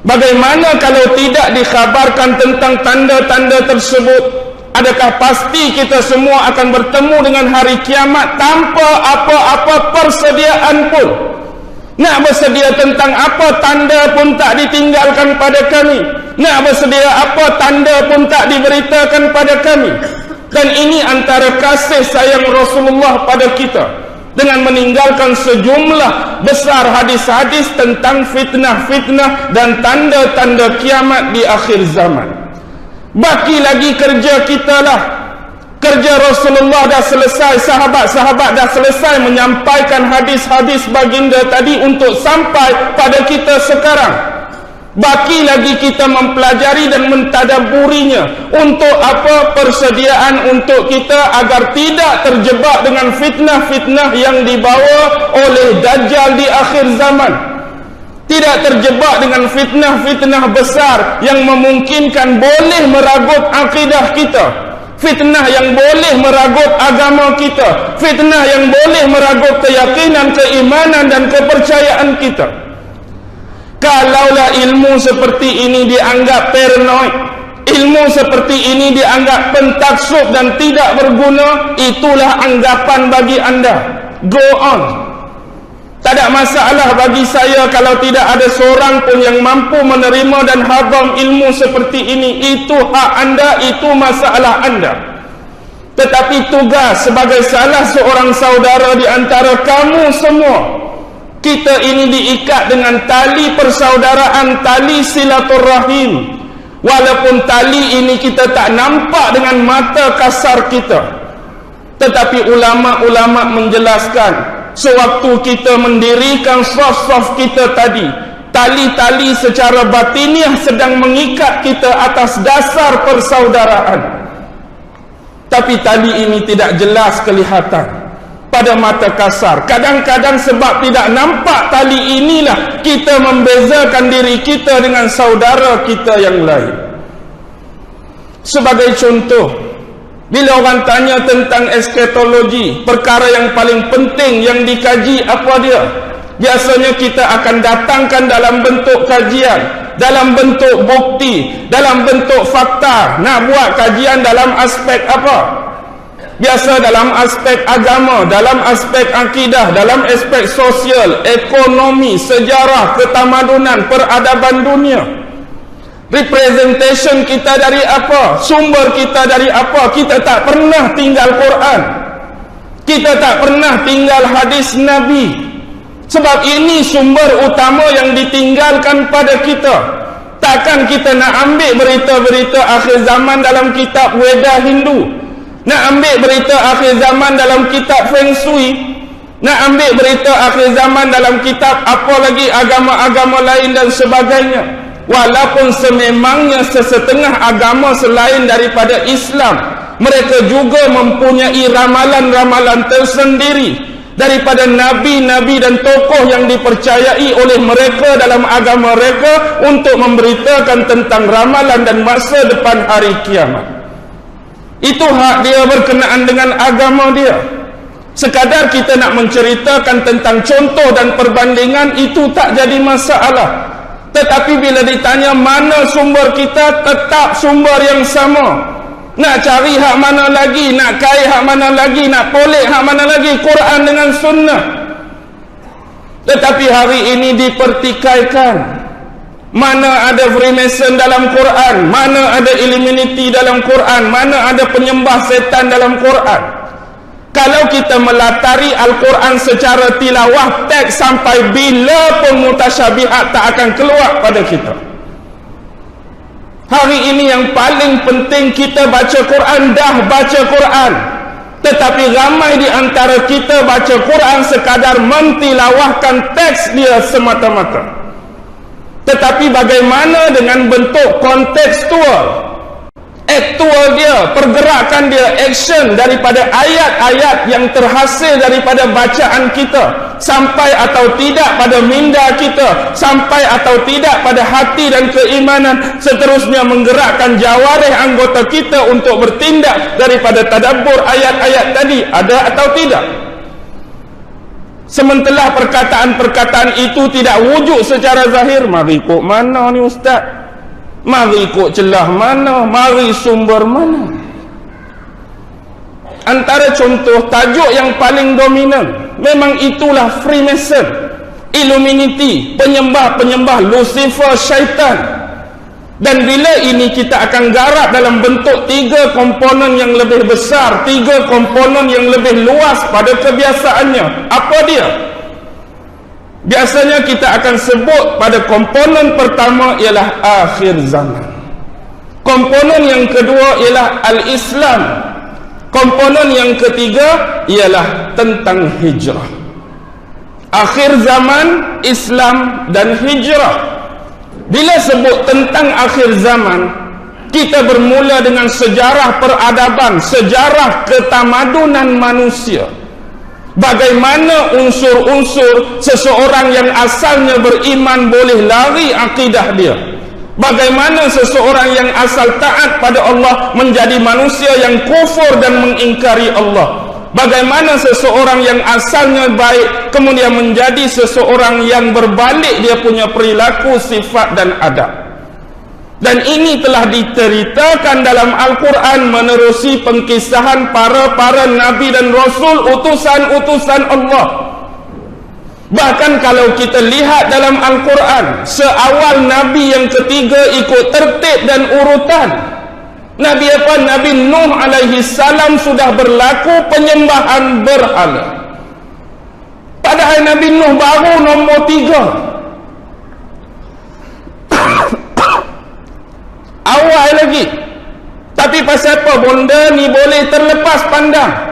Bagaimana kalau tidak dikhabarkan tentang tanda-tanda tersebut? Adakah pasti kita semua akan bertemu dengan hari kiamat tanpa apa-apa persediaan pun? Nak bersedia tentang apa tanda pun tak ditinggalkan pada kami. Nak bersedia apa tanda pun tak diberitakan pada kami. Dan ini antara kasih sayang Rasulullah pada kita, dengan meninggalkan sejumlah besar hadis-hadis tentang fitnah-fitnah dan tanda-tanda kiamat di akhir zaman. Baki lagi kerja kita lah. Kerja Rasulullah dah selesai, sahabat-sahabat dah selesai menyampaikan hadis-hadis baginda tadi untuk sampai pada kita sekarang. Baki lagi kita mempelajari dan mentadabburinya. Untuk apa? Persediaan untuk kita agar tidak terjebak dengan fitnah-fitnah yang dibawa oleh Dajjal di akhir zaman. Tidak terjebak dengan fitnah-fitnah besar yang memungkinkan boleh meragut akidah kita. Fitnah yang boleh meragut agama kita. Fitnah yang boleh meragut keyakinan, keimanan dan kepercayaan kita. Kalaulah ilmu seperti ini dianggap paranoid, ilmu seperti ini dianggap pentaksub dan tidak berguna, itulah anggapan bagi anda. Go on. Tak ada masalah bagi saya kalau tidak ada seorang pun yang mampu menerima dan hadam ilmu seperti ini. Itu hak anda, itu masalah anda. Tetapi tugas sebagai salah seorang saudara di antara kamu semua, kita ini diikat dengan tali persaudaraan, tali silaturahim. Walaupun tali ini kita tak nampak dengan mata kasar kita, tetapi ulama-ulama menjelaskan, sewaktu kita mendirikan saf-saf kita tadi, tali-tali secara batiniah sedang mengikat kita atas dasar persaudaraan. Tapi tali ini tidak jelas kelihatan pada mata kasar. Kadang-kadang sebab tidak nampak tali inilah kita membezakan diri kita dengan saudara kita yang lain. Sebagai contoh, bila orang tanya tentang eskatologi, perkara yang paling penting yang dikaji apa dia? Biasanya kita akan datangkan dalam bentuk kajian, dalam bentuk bukti, dalam bentuk fakta. Nak buat kajian dalam aspek apa? Biasa dalam aspek agama, dalam aspek akidah, dalam aspek sosial, ekonomi, sejarah, ketamadunan, peradaban dunia. Representation kita dari apa? Sumber kita dari apa? Kita tak pernah tinggal Quran. Kita tak pernah tinggal hadis Nabi. Sebab ini sumber utama yang ditinggalkan pada kita. Takkan kita nak ambil berita-berita akhir zaman dalam kitab Weda Hindu, nak ambil berita akhir zaman dalam kitab Feng Shui, nak ambil berita akhir zaman dalam kitab apa lagi, agama-agama lain dan sebagainya. Walaupun sememangnya sesetengah agama selain daripada Islam, mereka juga mempunyai ramalan-ramalan tersendiri daripada nabi-nabi dan tokoh yang dipercayai oleh mereka dalam agama mereka untuk memberitakan tentang ramalan dan masa depan hari kiamat. Itu hak dia berkenaan dengan agama dia. Sekadar kita nak menceritakan tentang contoh dan perbandingan, itu tak jadi masalah. Tetapi bila ditanya mana sumber kita, tetap sumber yang sama. Nak cari hak mana lagi, nak kait hak mana lagi, nak polik hak mana lagi, Quran dengan sunnah. Tetapi hari ini dipertikaikan. Mana ada Freemason dalam Quran, mana ada Illuminati dalam Quran, mana ada penyembah setan dalam Quran. Kalau kita melatari Al-Quran secara tilawah, teks sampai bila pun mutasyabihat tak akan keluar pada kita. Hari ini yang paling penting kita baca Quran, dah baca Quran. Tetapi ramai di antara kita baca Quran sekadar mentilawahkan teks dia semata-mata. Tetapi bagaimana dengan bentuk kontekstual, aktual dia, pergerakan dia, action daripada ayat-ayat yang terhasil daripada bacaan kita, sampai atau tidak pada minda kita, sampai atau tidak pada hati dan keimanan, seterusnya menggerakkan jawarih anggota kita untuk bertindak daripada tadabbur ayat-ayat tadi, ada atau tidak? Sementara perkataan-perkataan itu tidak wujud secara zahir. Mari ikut mana ni ustaz? Mari ikut celah mana? Mari sumber mana? Antara contoh tajuk yang paling dominan, memang itulah Freemason, Illuminati, penyembah-penyembah Lucifer, syaitan. Dan bila ini kita akan garap dalam bentuk 3 komponen yang lebih besar, 3 komponen yang lebih luas pada kebiasaannya. Apa dia? Biasanya kita akan sebut pada komponen pertama ialah akhir zaman. Komponen yang kedua ialah al-Islam. Komponen yang ketiga ialah tentang hijrah. Akhir zaman, Islam dan hijrah. Bila sebut tentang akhir zaman, kita bermula dengan sejarah peradaban, sejarah ketamadunan manusia. Bagaimana unsur-unsur seseorang yang asalnya beriman boleh lari akidah dia. Bagaimana seseorang yang asal taat pada Allah menjadi manusia yang kufur dan mengingkari Allah. Bagaimana seseorang yang asalnya baik kemudian menjadi seseorang yang berbalik dia punya perilaku, sifat dan adab. Dan ini telah diceritakan dalam Al-Quran menerusi pengkisahan para nabi dan rasul, utusan-utusan Allah. Bahkan kalau kita lihat dalam Al-Quran, seawal nabi yang ketiga ikut tertib dan urutan. Nabi apa? Nabi Nuh alaihi salam sudah berlaku penyembahan berhala. Padahal Nabi Nuh baru nombor 3. Awal lagi. Tapi pasal apa? Benda ni boleh terlepas pandang.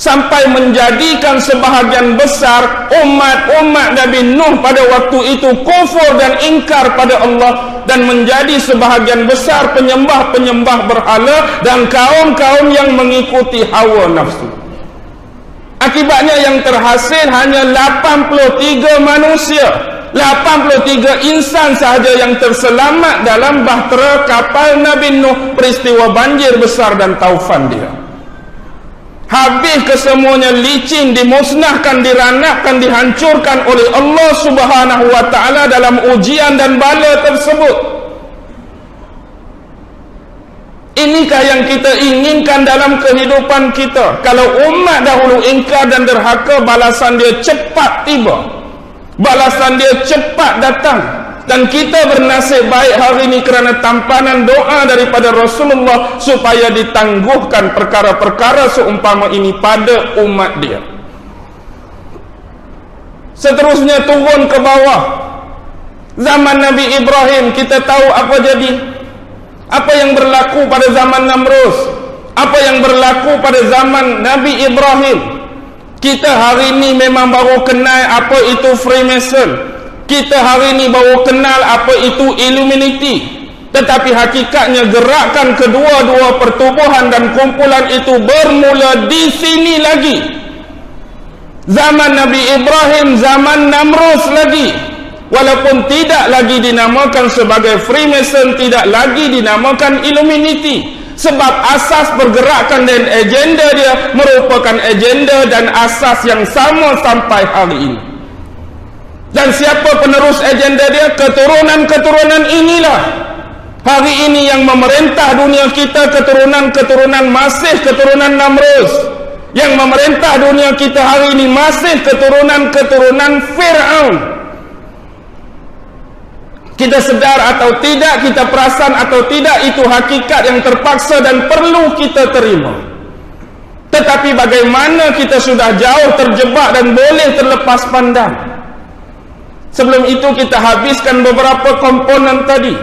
Sampai menjadikan sebahagian besar umat-umat Nabi Nuh pada waktu itu kufur dan ingkar pada Allah, dan menjadi sebahagian besar penyembah-penyembah berhala dan kaum-kaum yang mengikuti hawa nafsu. Akibatnya yang terhasil hanya 83 manusia, 83 insan sahaja yang terselamat dalam bahtera kapal Nabi Nuh peristiwa banjir besar dan taufan dia. Habis kesemuanya licin, dimusnahkan, diranakkan, dihancurkan oleh Allah Subhanahu wa ta'ala dalam ujian dan bala tersebut. Inikah yang kita inginkan dalam kehidupan kita? Kalau umat dahulu ingkar dan derhaka, balasan dia cepat tiba, balasan dia cepat datang. Dan kita bernasib baik hari ini kerana tampanan doa daripada Rasulullah supaya ditangguhkan perkara-perkara seumpama ini pada umat dia. Seterusnya turun ke bawah, zaman Nabi Ibrahim, kita tahu apa jadi. Apa yang berlaku pada zaman Namrus, apa yang berlaku pada zaman Nabi Ibrahim. Kita hari ini memang baru kenal apa itu Freemason. Kita hari ini baru kenal apa itu Illuminati. Tetapi hakikatnya gerakan kedua-dua pertubuhan dan kumpulan itu bermula di sini lagi. Zaman Nabi Ibrahim, zaman Namrus lagi. Walaupun tidak lagi dinamakan sebagai Freemason, tidak lagi dinamakan Illuminati. Sebab asas pergerakan dan agenda dia merupakan agenda dan asas yang sama sampai hari ini. Dan siapa penerus agenda dia? Keturunan-keturunan inilah hari ini yang memerintah dunia kita. Keturunan-keturunan masih keturunan Namrus. Yang memerintah dunia kita hari ini masih keturunan-keturunan Fir'aun. Kita sedar atau tidak, kita perasan atau tidak, itu hakikat yang terpaksa dan perlu kita terima. Tetapi bagaimana kita sudah jauh terjebak dan boleh terlepas pandang. Sebelum itu kita habiskan beberapa komponen tadi.